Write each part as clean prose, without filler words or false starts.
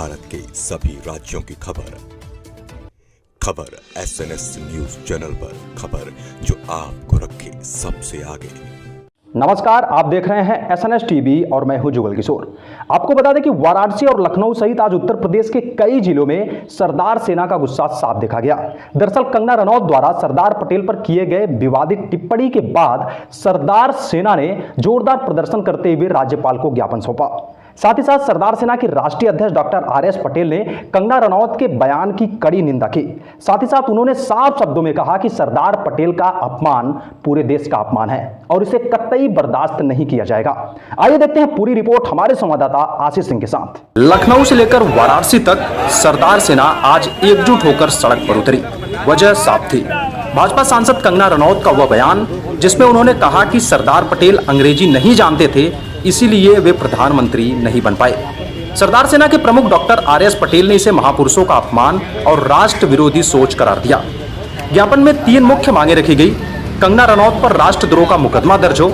भारत के सभी राज्यों की खबर SNS न्यूज चैनल पर, खबर जो आपको रखे सबसे आगे। नमस्कार, आप देख रहे हैं SNS टीवी और मैं हूं जुगल किशोर। आपको बता दें कि वाराणसी और लखनऊ सहित आज उत्तर प्रदेश के कई जिलों में सरदार सेना का गुस्सा साफ देखा गया। दरअसल कंगना रनौत द्वारा सरदार पटेल पर किए गए विवादित टिप्पणी के बाद सरदार सेना ने जोरदार प्रदर्शन करते हुए राज्यपाल को ज्ञापन सौंपा। साथ ही साथ सरदार सेना के राष्ट्रीय अध्यक्ष डॉक्टर RS पटेल ने कंगना रनौत के बयान की कड़ी निंदा की। साथ ही साथ उन्होंने साफ शब्दों में कहा कि सरदार पटेल का अपमान पूरे देश का अपमान है और इसे कतई बर्दाश्त नहीं किया जाएगा। आइए देखते हैं पूरी रिपोर्ट हमारे संवाददाता आशीष सिंह के साथ। लखनऊ से लेकर वाराणसी तक सरदार सेना आज एकजुट होकर सड़क पर उतरी। वजह साफ थी, भाजपा सांसद कंगना रनौत का वह बयान जिसमें उन्होंने कहा कि सरदार पटेल अंग्रेजी नहीं जानते थे, इसीलिए वे प्रधानमंत्री नहीं बन पाए। सरदार सेना के प्रमुख डॉक्टर RS पटेल ने इसे महापुरुषों का अपमान और राष्ट्र विरोधी सोच करार दिया। ज्ञापन में 3 मुख्य मांगे रखी गई। कंगना रनौत पर राष्ट्रद्रोह का मुकदमा दर्ज हो,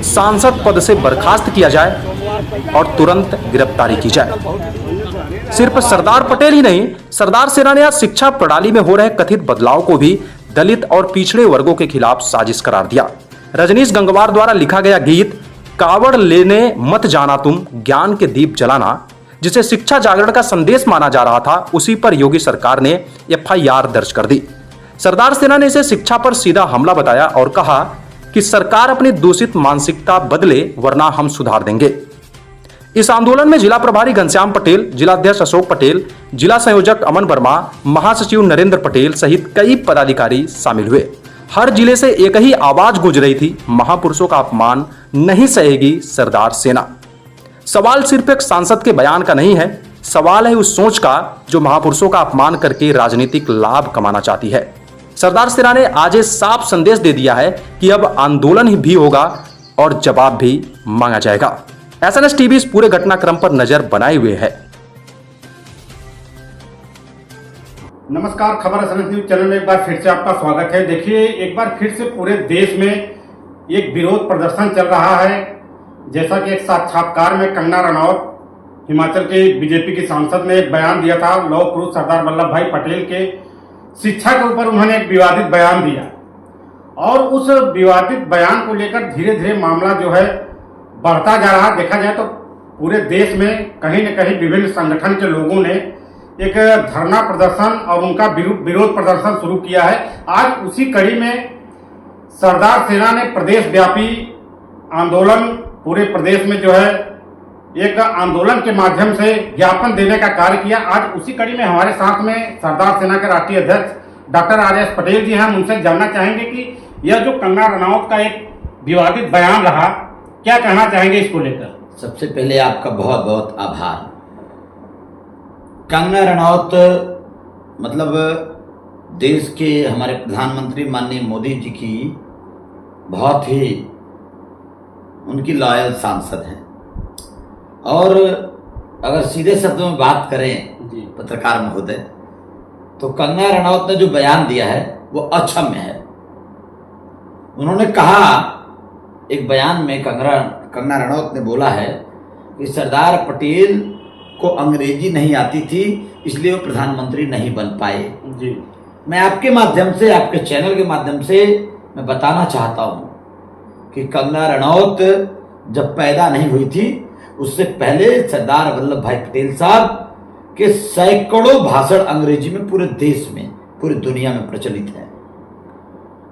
सांसद पद से बर्खास्त किया जाए और तुरंत गिरफ्तारी की जाए। सिर्फ सरदार पटेल ही नहीं, सरदार सेना ने आज शिक्षा प्रणाली में हो रहे कथित बदलाव को भी दलित और पिछड़े वर्गों के खिलाफ साजिश करार दिया। रजनीश गंगवार द्वारा लिखा गया गीत कावड़ लेने मत जाना तुम, ज्ञान के दीप जलाना, जिसे शिक्षा जागरण का संदेश माना जा रहा था, उसी पर योगी सरकार ने FIR दर्ज कर दी। सरदार सेना ने इसे शिक्षा पर सीधा हमला बताया और कहा कि सरकार अपनी दूषित मानसिकता बदले वरना हम सुधार देंगे। इस आंदोलन में जिला प्रभारी घनश्याम पटेल, जिलाध्यक्ष अशोक पटेल, जिला संयोजक अमन वर्मा, महासचिव नरेंद्र पटेल सहित कई पदाधिकारी शामिल हुए। हर जिले से एक ही आवाज गूंज रही थी, महापुरुषों का अपमान नहीं सहेगी सरदार सेना। सवाल सिर्फ एक सांसद के बयान का नहीं है, सवाल है उस सोच का जो महापुरुषों का अपमान करके राजनीतिक लाभ कमाना चाहती है। सरदार सेना ने आज ये साफ संदेश दे दिया है कि अब आंदोलन भी होगा और जवाब भी मांगा जाएगा। SNS टीवी इस पूरे घटनाक्रम पर नजर बनाए हुए है। नमस्कार, खबर SNS न्यूज चैनल में एक बार फिर से आपका स्वागत है। देखिए, एक बार फिर से पूरे देश में एक विरोध प्रदर्शन चल रहा है। जैसा कि एक साक्षात्कार में कंगना रनौत, हिमाचल के बीजेपी की सांसद ने एक बयान दिया था, लौह पुरुष सरदार वल्लभ भाई पटेल के शिक्षा के ऊपर उन्होंने एक विवादित बयान दिया और उस विवादित बयान को लेकर धीरे धीरे मामला जो है बढ़ता जा रहा। देखा जाए तो पूरे देश में कहीं न कहीं विभिन्न संगठन के लोगों ने एक धरना प्रदर्शन और उनका विरोध प्रदर्शन शुरू किया है। आज उसी कड़ी में सरदार सेना ने प्रदेश व्यापी आंदोलन, पूरे प्रदेश में जो है एक आंदोलन के माध्यम से ज्ञापन देने का कार्य किया। आज उसी कड़ी में हमारे साथ में सरदार सेना के राष्ट्रीय अध्यक्ष डॉक्टर RS पटेल जी हैं। हम उनसे जानना चाहेंगे कि यह जो कंगना रनौत का एक विवादित बयान रहा, क्या कहना चाहेंगे इसको लेकर? सबसे पहले आपका बहुत बहुत आभार। कंगना रनौत मतलब देश के हमारे प्रधानमंत्री माननीय मोदी जी की बहुत ही उनकी लॉयल सांसद हैं और अगर सीधे शब्दों में बात करें पत्रकार महोदय, तो कंगना रनौत ने जो बयान दिया है वो अक्षम्य है। उन्होंने कहा एक बयान में, कंगना रनौत ने बोला है कि सरदार पटेल को अंग्रेजी नहीं आती थी, इसलिए वो प्रधानमंत्री नहीं बन पाए। जी, मैं आपके माध्यम से, आपके चैनल के माध्यम से मैं बताना चाहता हूँ कि कंगना रनौत जब पैदा नहीं हुई थी, उससे पहले सरदार वल्लभ भाई पटेल साहब के सैकड़ों भाषण अंग्रेजी में पूरे देश में, पूरी दुनिया में प्रचलित है।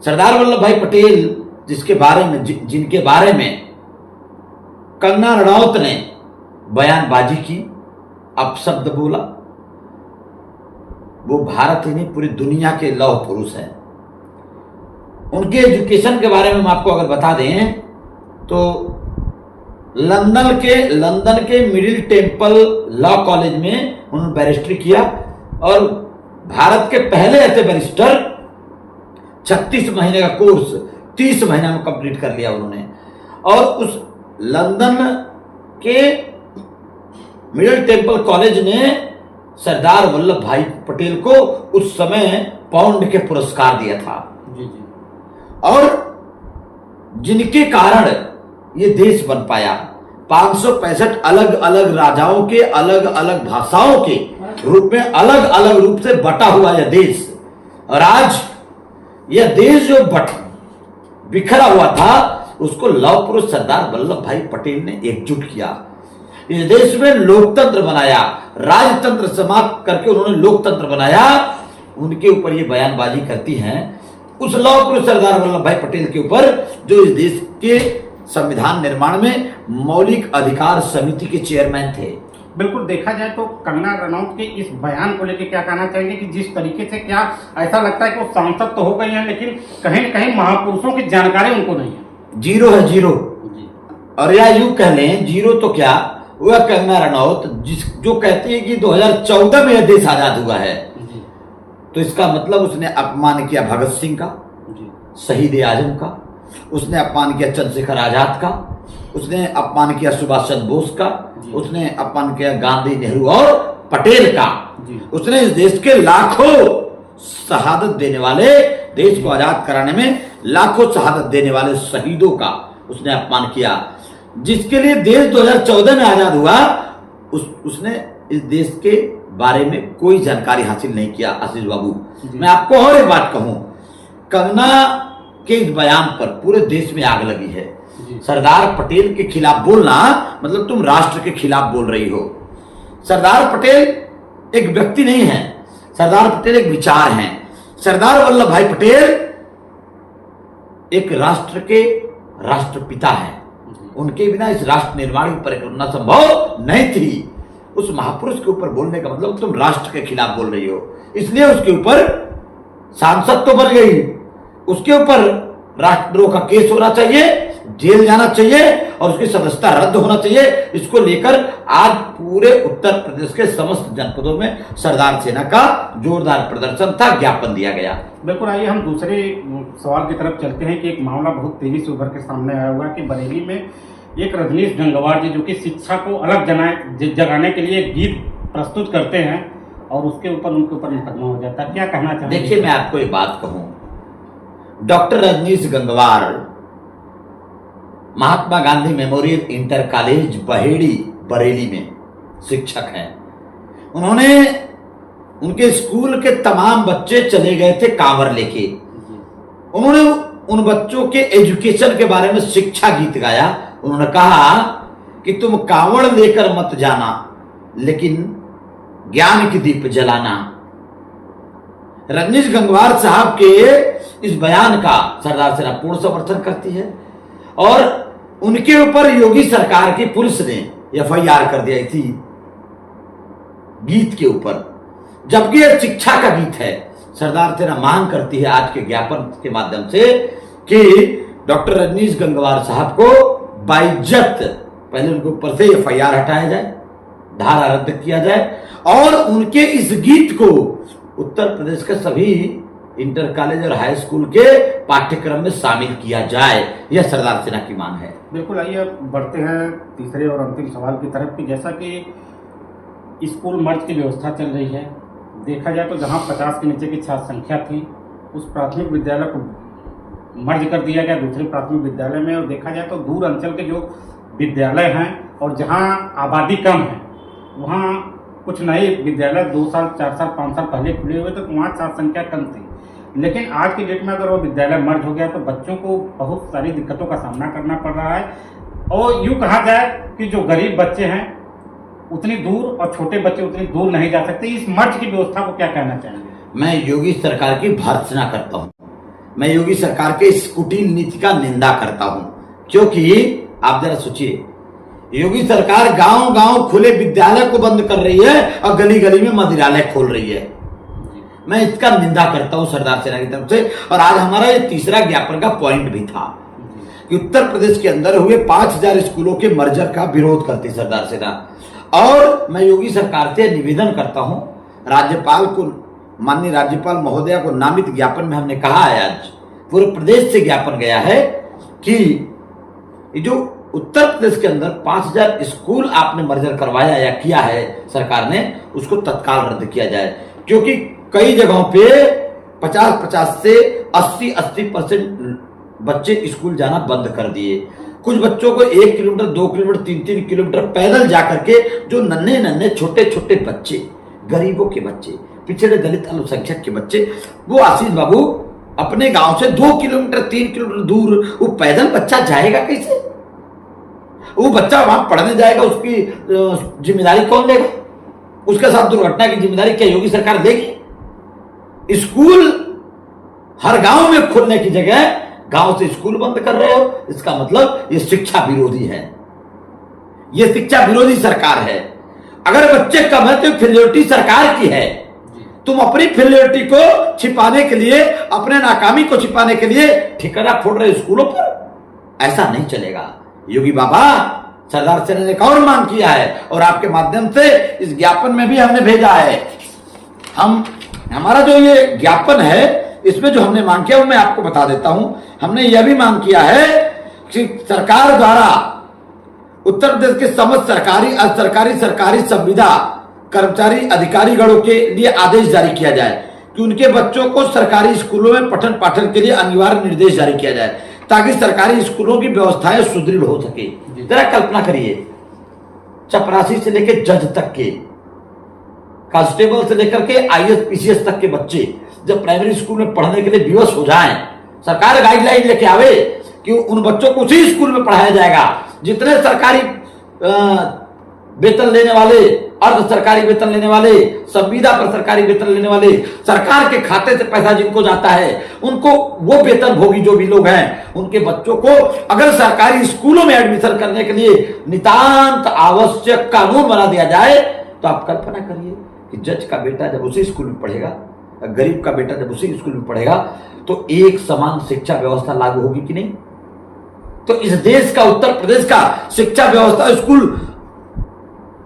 सरदार वल्लभ भाई पटेल जिनके बारे में कंगना रनौत ने बयानबाजी की, अपशब्द बोला, वो भारत ही नहीं पूरी दुनिया के लौह पुरुष हैं। उनके एजुकेशन के बारे में हम आपको अगर बता दें तो लंदन के मिडिल टेम्पल लॉ कॉलेज में उन्होंने बैरिस्ट्री किया और भारत के पहले ऐसे बैरिस्टर 36 महीने का कोर्स 30 महीने में कंप्लीट कर लिया उन्होंने। और उस लंदन के मिडिल टेम्पल कॉलेज ने सरदार वल्लभ भाई पटेल को उस समय पाउंड के पुरस्कार दिया था। और जिनके कारण ये देश बन पाया, 565 अलग अलग राजाओं के अलग अलग भाषाओं के रूप में अलग अलग रूप से बटा हुआ यह देश, और आज यह देश जो बिखरा हुआ था उसको लौह पुरुष सरदार वल्लभ भाई पटेल ने एकजुट किया। इस देश में लोकतंत्र बनाया, राजतंत्र समाप्त करके उन्होंने लोकतंत्र बनाया। उनके ऊपर ये बयानबाजी करती हैं उस लौह पुरुष सरदार वल्लभ भाई पटेल के ऊपर, जो इस देश के संविधान निर्माण में मौलिक अधिकार समिति के चेयरमैन थे। बिल्कुल, देखा जाए तो कंगना रनौत के इस बयान को लेकर क्या कहना चाहेंगे कि जिस तरीके से, क्या ऐसा लगता है कि वो सांसद तो हो गई हैं लेकिन कहीं न कहीं महापुरुषों की जानकारी उनको नहीं है? जीरो है, जीरो। और या यूं कह लें जीरो तो क्या, वह कंगना रनौत जो कहती है कि 2014 में यह देश आजाद हुआ है, तो इसका मतलब उसने अपमान किया भगत सिंह का, शहीद आजम का, उसने अपमान किया चंद्रशेखर आजाद का, उसने अपमान किया सुभाष चंद्र बोस का, उसने अपमान किया गांधी, नेहरू और पटेल का। उसने इस देश के लाखों शहादत देने वाले, देश को आजाद कराने में लाखों शहादत देने वाले शहीदों का उसने अपमान किया। जिसके लिए देश 2014 में आजाद हुआ, उसने इस देश के बारे में कोई जानकारी हासिल नहीं किया। आशीष बाबू, मैं आपको और एक बात कहूं, कंगना के इस बयान पर पूरे देश में आग लगी है। सरदार पटेल के खिलाफ बोलना मतलब तुम राष्ट्र के खिलाफ बोल रही हो। सरदार पटेल एक व्यक्ति नहीं है, सरदार पटेल एक विचार हैं। सरदार वल्लभ भाई पटेल एक राष्ट्र के राष्ट्रपिता हैं। उनके बिना इस राष्ट्र निर्माण की परिकल्पना संभव नहीं थी। उस महापुरुष के ऊपर बोलने का मतलब तुम राष्ट्र के खिलाफ बोल रही हो, इसलिए उसके ऊपर सांसद तो बन गई, उसके ऊपर राष्ट्रद्रोह का केस होना चाहिए, जेल जाना चाहिए और उसकी सदस्यता रद्द होना चाहिए। इसको लेकर आज पूरे उत्तर प्रदेश के समस्त जनपदों में सरदार सेना का जोरदार प्रदर्शन था, ज्ञापन दिया गया। बिल्कुल, आइए हम दूसरे सवाल की तरफ चलते हैं कि एक मामला बहुत तेजी से उभर के सामने आया हुआ है कि बरेली में एक रजनीश गंगवार जी, जो कि शिक्षा को अलग जगाने के लिए गीत प्रस्तुत करते हैं और उसके ऊपर उनके ऊपर मुकदमा हो जाता है, क्या कहना चाहेंगे? देखिए, मैं आपको एक बात कहूं, doctor Rajneesh Gangwar Mahatma Gandhi memorial inter college Baheri Bareilly में शिक्षक हैं। उन्होंने, उनके स्कूल के तमाम बच्चे चले गए थे कांवर लेके। उन्होंने उन बच्चों के एजुकेशन के बारे में शिक्षा गीत गाया। उन्होंने कहा कि तुम कांवड़ लेकर मत जाना, लेकिन ज्ञान की दीप जलाना। रजनीश गंगवार साहब के इस बयान का सरदार सेना पूर्ण समर्थन करती है और उनके ऊपर योगी सरकार की पुलिस ने FIR कर दी थी गीत के ऊपर, जबकि यह शिक्षा का गीत है। सरदार सेना मांग करती है आज के ज्ञापन के माध्यम से कि डॉक्टर रजनीश गंगवार साहब को बाइज्जत पहले उनके ऊपर से FIR हटाया जाए, धारा रद्द किया जाए और उनके इस गीत को उत्तर प्रदेश के सभी इंटर कॉलेज और हाई स्कूल के पाठ्यक्रम में शामिल किया जाए। यह सरदार सेना की मांग है। बिल्कुल, आइए बढ़ते हैं तीसरे और अंतिम सवाल की तरफ कि जैसा कि स्कूल मर्ज की व्यवस्था चल रही है, देखा जाए तो जहां 50 के नीचे की छात्र संख्या थी, उस प्राथमिक विद्यालय को मर्ज कर दिया गया दूसरे प्राथमिक विद्यालय में। और देखा जाए तो दूर अंचल के जो विद्यालय हैं और जहां आबादी कम है, वहाँ कुछ नए विद्यालय 2 साल 4 साल 5 साल पहले खुले हुए थे, तो वहाँ छात्र संख्या कम थी। लेकिन आज की डेट में अगर वो विद्यालय मर्ज हो गया तो बच्चों को बहुत सारी दिक्कतों का सामना करना पड़ रहा है। और यूँ कहा जाए कि जो गरीब बच्चे हैं उतनी दूर और छोटे बच्चे उतनी दूर नहीं जा सकते। इस मर्ज की व्यवस्था को क्या कहना चाहेंगे? मैं योगी सरकार की भर्त्सना करता हूँ, मैं योगी सरकार के इस कुटिल नीति का निंदा करता हूँ, क्योंकि आप जरा सोचिए, योगी सरकार गांव गांव खुले विद्यालय को बंद कर रही है और गली गली में मदिरालय खोल रही है। मैं इसका निंदा करता हूं सरदार सेना की तरफ से। और आज हमारा ये तीसरा ज्ञापन का पॉइंट भी था कि उत्तर प्रदेश के अंदर हुए 5000 स्कूलों के मर्जर का विरोध करती सरदार सेना। और मैं योगी सरकार से निवेदन करता हूं, राज्यपाल को, माननीय राज्यपाल महोदया को नामित ज्ञापन में हमने कहा है, आज पूरे प्रदेश से ज्ञापन गया है कि जो उत्तर प्रदेश के अंदर 5000 स्कूल आपने मर्जर करवाया या किया है सरकार ने, उसको तत्काल रद्द किया जाए। क्योंकि कई जगहों पे 50-50 से 80-80% बच्चे स्कूल जाना बंद कर दिए। कुछ बच्चों को 1 किलोमीटर, 2 किलोमीटर, 3-3 किलोमीटर पैदल जाकर के, जो नन्हे नन्हे छोटे छोटे बच्चे, गरीबों के बच्चे, पिछड़े दलित अल्पसंख्यक के बच्चे, वो आशीष बाबू अपने गांव से 2 किलोमीटर 3 किलोमीटर दूर, वो पैदल बच्चा जाएगा कैसे? वो बच्चा वहां पढ़ने जाएगा, उसकी जिम्मेदारी कौन लेगा? उसके साथ दुर्घटना की जिम्मेदारी क्या योगी सरकार लेगी? स्कूल हर गांव में खोलने की जगह गांव से स्कूल बंद कर रहे हो, इसका मतलब ये शिक्षा विरोधी है, ये शिक्षा विरोधी सरकार है। अगर बच्चे कम है तो फेलियोरिटी सरकार की है। तुम अपनी फेलियोरिटी को छिपाने के लिए, अपने नाकामी को छिपाने के लिए ठिकाना फोड़ रहे स्कूलों पर, ऐसा नहीं चलेगा। योगी बाबा, सरदार सेना ने एक और मांग किया है और आपके माध्यम से इस ज्ञापन में भी हमने भेजा है। हमारा जो ये ज्ञापन है, इसमें जो हमने मांग किया वो मैं आपको बता देता हूं। हमने यह भी मांग किया है कि सरकार द्वारा उत्तर प्रदेश के समस्त सरकारी, असरकारी, सरकारी संविदा कर्मचारी, अधिकारीगणों के लिए आदेश जारी किया जाए कि उनके बच्चों को सरकारी स्कूलों में पठन पाठन के लिए अनिवार्य निर्देश जारी किया जाए, ताकि सरकारी स्कूलों की व्यवस्थाएं सुदृढ़ हो सके। जरा कल्पना करिए, चपरासी से लेकर जज तक के, कांस्टेबल से लेकर के IAS PCS तक के बच्चे जब प्राइमरी स्कूल में पढ़ने के लिए विवश हो जाएं, सरकार गाइडलाइन लेके आवे कि उन बच्चों को उसी स्कूल में पढ़ाया जाएगा जितने सरकारी वेतन लेने वाले, अर्ध सरकारी वेतन लेने वाले, संविदा पर सरकारी वेतन लेने वाले, सरकार के खाते से पैसा जिनको जाता है, उनको वो वेतन भोगी जो भी लोग हैं, उनके बच्चों को अगर सरकारी स्कूलों में एडमिशन करने के लिए नितांत आवश्यक कानून बना दिया जाए, तो आप कल्पना करिए कि जज का बेटा जब उसी स्कूल में पढ़ेगा, गरीब का बेटा जब उसी स्कूल में पढ़ेगा, तो एक समान शिक्षा व्यवस्था लागू होगी कि नहीं? तो इस देश का, उत्तर प्रदेश का शिक्षा व्यवस्था, स्कूल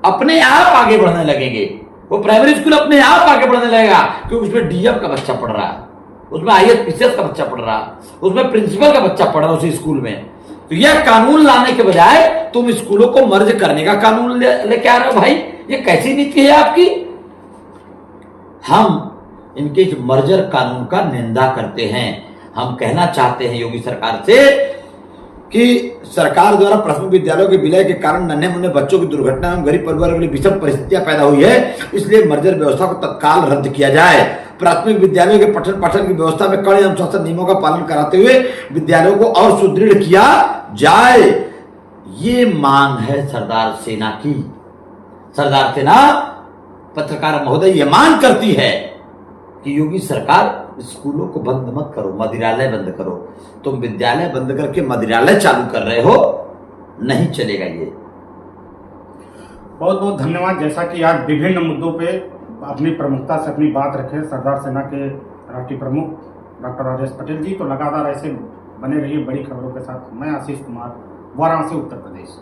अपने आप आगे बढ़ने लगेंगे। वो प्राइमरी स्कूल अपने आप आगे बढ़ने लगेगा, क्योंकि उसमें DM का बच्चा पढ़ रहा है, उसमें IAS PCS का बच्चा पढ़ रहा है, उसमें प्रिंसिपल का बच्चा पढ़ रहा है उसी स्कूल में। तो यह कानून लाने के बजाय तुम स्कूलों को मर्ज करने का कानून लेके आ रहे हो। भाई, ये कैसी नीति है आपकी? हम इनके इस मर्जर कानून का निंदा करते हैं। हम कहना चाहते हैं योगी सरकार से कि सरकार द्वारा प्राथमिक विद्यालयों के विलय के कारण नन्हे मुन्ने बच्चों की दुर्घटना एवं गरीब परिवारों के लिए विषम परिस्थितियां पैदा हुई है, इसलिए मर्जर व्यवस्था को तत्काल रद्द किया जाए। प्राथमिक विद्यालयों के पठन पाठन की व्यवस्था में कड़े अनुशासन नियमों का पालन कराते हुए विद्यालयों को और सुदृढ़ किया जाए। ये मांग है सरदार सेना की। सरदार सेना पत्रकार महोदय ये मांग करती है कि योगी सरकार स्कूलों को बंद मत करो, मदिरालय बंद करो। तुम विद्यालय बंद करके मदिरालय चालू कर रहे हो, नहीं चलेगा ये। बहुत बहुत धन्यवाद। जैसा कि आज विभिन्न मुद्दों पे अपनी प्रमुखता से अपनी बात रखे सरदार सेना के राष्ट्रीय प्रमुख डॉक्टर राजेश पटेल जी, तो लगातार ऐसे बने रहिए बड़ी खबरों के साथ। मैं आशीष कुमार, वाराणसी, उत्तर प्रदेश।